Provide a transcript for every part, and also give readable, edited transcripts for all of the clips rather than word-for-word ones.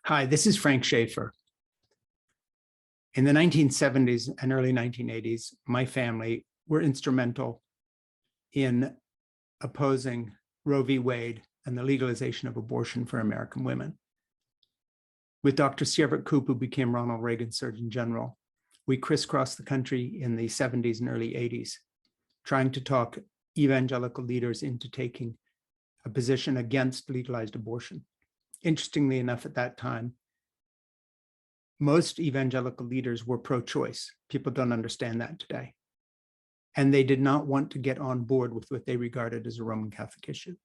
Hi, this is Frank Schaeffer. In the 1970s and early 1980s, my family were instrumental in opposing Roe v. Wade and the legalization of abortion for American women. With Dr. Schaeffer, who became Ronald Reagan's Surgeon General, we crisscrossed the country in the 70s and early 80s, trying to talk evangelical leaders into taking a position against legalized abortion. Interestingly enough, at that time, most evangelical leaders were pro-choice. People don't understand that today. And they did not want to get on board with what they regarded as a Roman Catholic issue.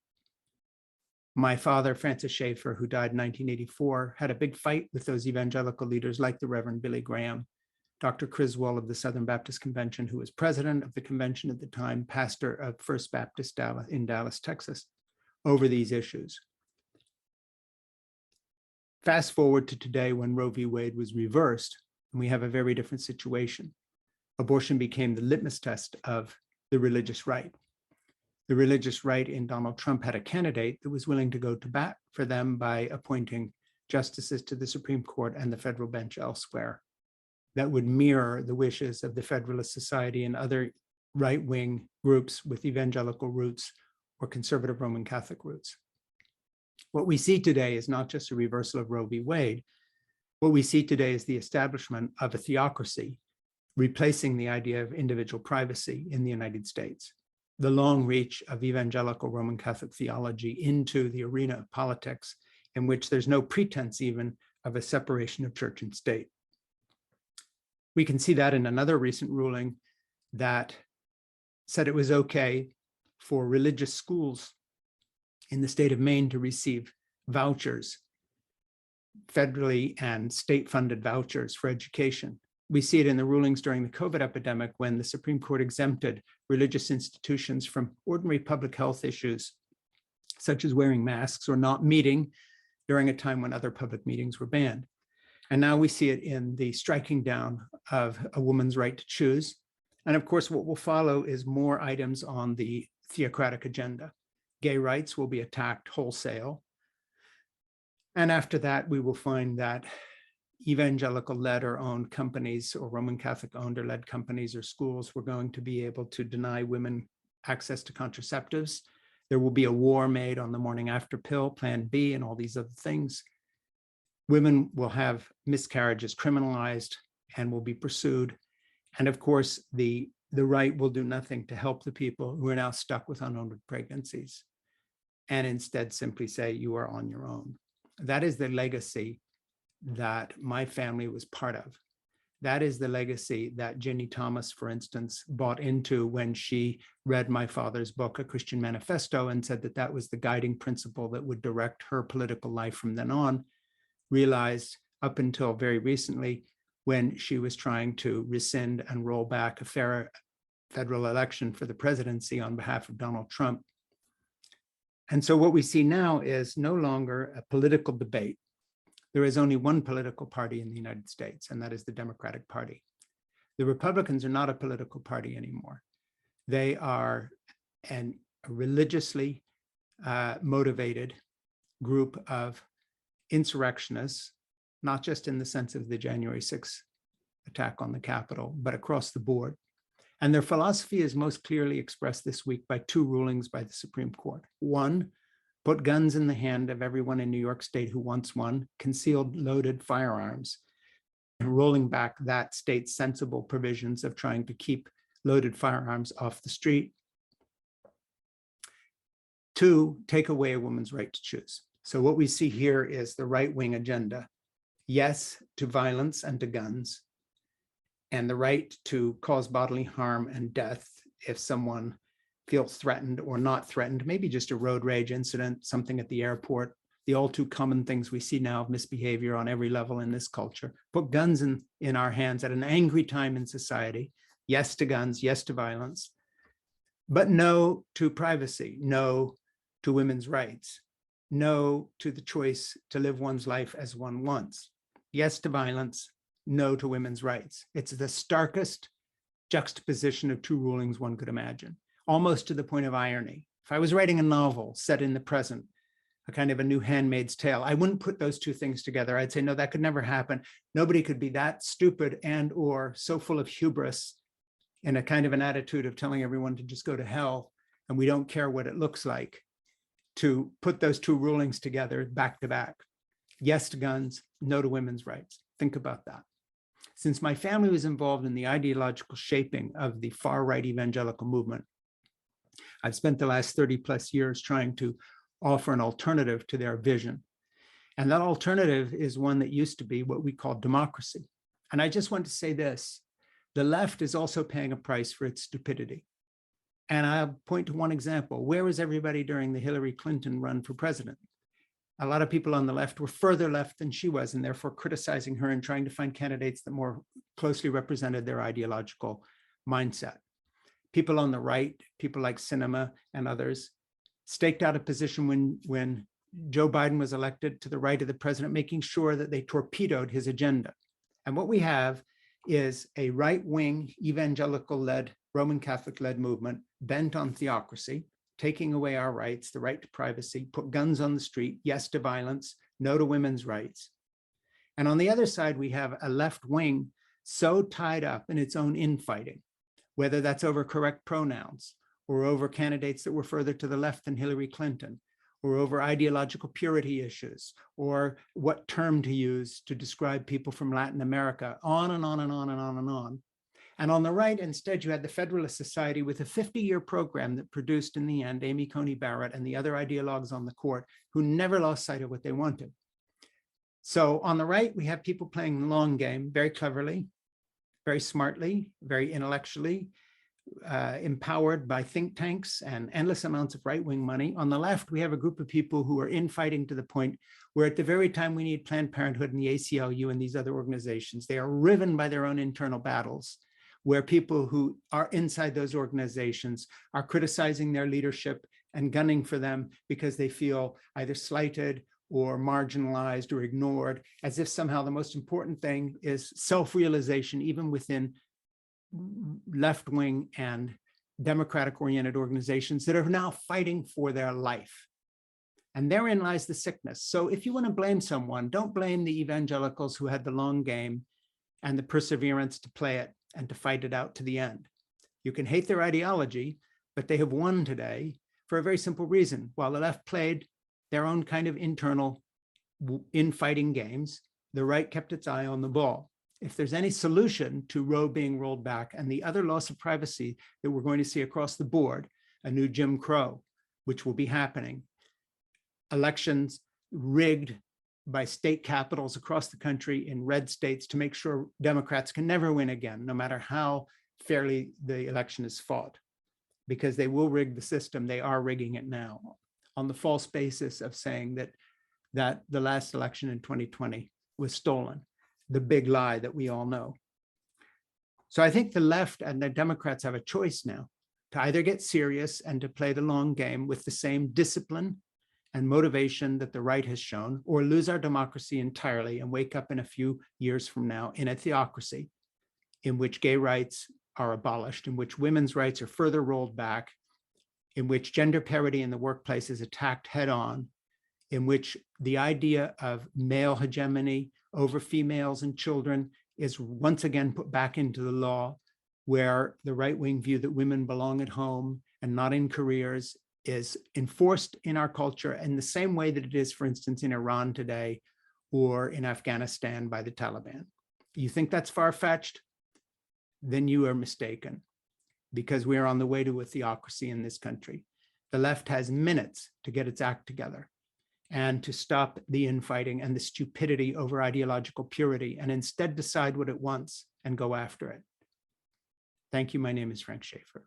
My father, Francis Schaeffer, who died in 1984, had a big fight with those evangelical leaders like the Reverend Billy Graham, Dr. Criswell of the Southern Baptist Convention, who was president of the convention at the time, pastor of First Baptist in Dallas, Texas, over these issues. Fast forward to today when Roe v. Wade was reversed, and we have a very different situation. Abortion became the litmus test of the religious right. The religious right in Donald Trump had a candidate that was willing to go to bat for them by appointing justices to the Supreme Court and the federal bench elsewhere that would mirror the wishes of the Federalist Society and other right-wing groups with evangelical roots or conservative Roman Catholic roots. What we see today is not just a reversal of Roe v. Wade. What we see today is the establishment of a theocracy, replacing the idea of individual privacy in the United States. The long reach of evangelical Roman Catholic theology into the arena of politics, in which there's no pretense even of a separation of church and state. We can see that in another recent ruling that said it was okay for religious schools in the state of Maine to receive vouchers, federally and state-funded vouchers for education. We see it in the rulings during the COVID epidemic when the Supreme Court exempted religious institutions from ordinary public health issues, such as wearing masks or not meeting during a time when other public meetings were banned. And now we see it in the striking down of a woman's right to choose. And of course, what will follow is more items on the theocratic agenda. Gay rights will be attacked wholesale. And after that, we will find that evangelical-led or owned companies or Roman Catholic-owned or led companies or schools were going to be able to deny women access to contraceptives. There will be a war made on the morning after pill, Plan B, and all these other things. Women will have miscarriages criminalized and will be pursued. And of course, the right will do nothing to help the people who are now stuck with unwanted pregnancies, and instead simply say, you are on your own. That is the legacy that my family was part of. That is the legacy that Ginny Thomas, for instance, bought into when she read my father's book, A Christian Manifesto, and said that that was the guiding principle that would direct her political life from then on, realized up until very recently when she was trying to rescind and roll back a fair federal election for the presidency on behalf of Donald Trump. And so what we see now is no longer a political debate. There is only one political party in the United States, and that is the Democratic Party. The Republicans are not a political party anymore. They are a religiously motivated group of insurrectionists, not just in the sense of the January 6th attack on the Capitol, but across the board. And their philosophy is most clearly expressed this week by two rulings by the Supreme Court. One, put guns in the hand of everyone in New York State who wants one, concealed loaded firearms, and rolling back that state's sensible provisions of trying to keep loaded firearms off the street. Two, take away a woman's right to choose. So what we see here is the right-wing agenda. Yes to violence and to guns, and the right to cause bodily harm and death if someone feels threatened or not threatened, maybe just a road rage incident, something at the airport, the all too common things we see now of misbehavior on every level in this culture. Put guns in our hands at an angry time in society. Yes to guns, yes to violence, but no to privacy, no to women's rights, no to the choice to live one's life as one wants. Yes to violence, no to women's rights. It's the starkest juxtaposition of two rulings one could imagine, almost to the point of irony. If I was writing a novel set in the present, a kind of a new Handmaid's Tale. I wouldn't put those two things together. I'd say, no, that could never happen. Nobody could be that stupid and or so full of hubris and a kind of an attitude of telling everyone to just go to hell and we don't care what it looks like, to put those two rulings together back to back. Yes to guns, no to women's rights. Think about that. Since my family was involved in the ideological shaping of the far-right evangelical movement, I've spent the last 30 plus years trying to offer an alternative to their vision. And that alternative is one that used to be what we call democracy. And I just want to say this, the left is also paying a price for its stupidity. And I'll point to one example. Where was everybody during the Hillary Clinton run for president? A lot of people on the left were further left than she was, and therefore criticizing her and trying to find candidates that more closely represented their ideological mindset. People on the right, people like Sinema and others, staked out a position when Joe Biden was elected to the right of the president, making sure that they torpedoed his agenda. And what we have is a right-wing evangelical-led, Roman Catholic-led movement bent on theocracy, taking away our rights, the right to privacy, put guns on the street, yes to violence, no to women's rights. And on the other side, we have a left wing so tied up in its own infighting, whether that's over correct pronouns or over candidates that were further to the left than Hillary Clinton, or over ideological purity issues, or what term to use to describe people from Latin America, on and on and on and on and on. And on the right, instead, you had the Federalist Society with a 50-year program that produced, in the end, Amy Coney Barrett and the other ideologues on the court who never lost sight of what they wanted. So on the right, we have people playing the long game very cleverly, very smartly, very intellectually, empowered by think tanks and endless amounts of right-wing money. On the left, we have a group of people who are infighting to the point where at the very time we need Planned Parenthood and the ACLU and these other organizations, they are riven by their own internal battles, where people who are inside those organizations are criticizing their leadership and gunning for them because they feel either slighted or marginalized or ignored, as if somehow the most important thing is self-realization, even within left-wing and democratic-oriented organizations that are now fighting for their life. And therein lies the sickness. So if you want to blame someone, don't blame the evangelicals who had the long game and the perseverance to play it and to fight it out to the end. You can hate their ideology, but they have won today for a very simple reason. While the left played their own kind of internal infighting games, the right kept its eye on the ball. If there's any solution to Roe being rolled back and the other loss of privacy that we're going to see across the board, a new Jim Crow, which will be happening, elections rigged by state capitals across the country in red states to make sure Democrats can never win again, no matter how fairly the election is fought, because they will rig the system. They are rigging it now on the false basis of saying that the last election in 2020 was stolen, the big lie that we all know. So I think the left and the Democrats have a choice now to either get serious and to play the long game with the same discipline and motivation that the right has shown, or lose our democracy entirely and wake up in a few years from now in a theocracy in which gay rights are abolished, in which women's rights are further rolled back, in which gender parity in the workplace is attacked head on, in which the idea of male hegemony over females and children is once again put back into the law, where the right-wing view that women belong at home and not in careers is enforced in our culture in the same way that it is, for instance, in Iran today or in Afghanistan by the Taliban. You think that's far-fetched? Then you are mistaken, because we are on the way to a theocracy in this country. The left has minutes to get its act together and to stop the infighting and the stupidity over ideological purity, and instead decide what it wants and go after it. Thank you. My name is Frank Schaeffer.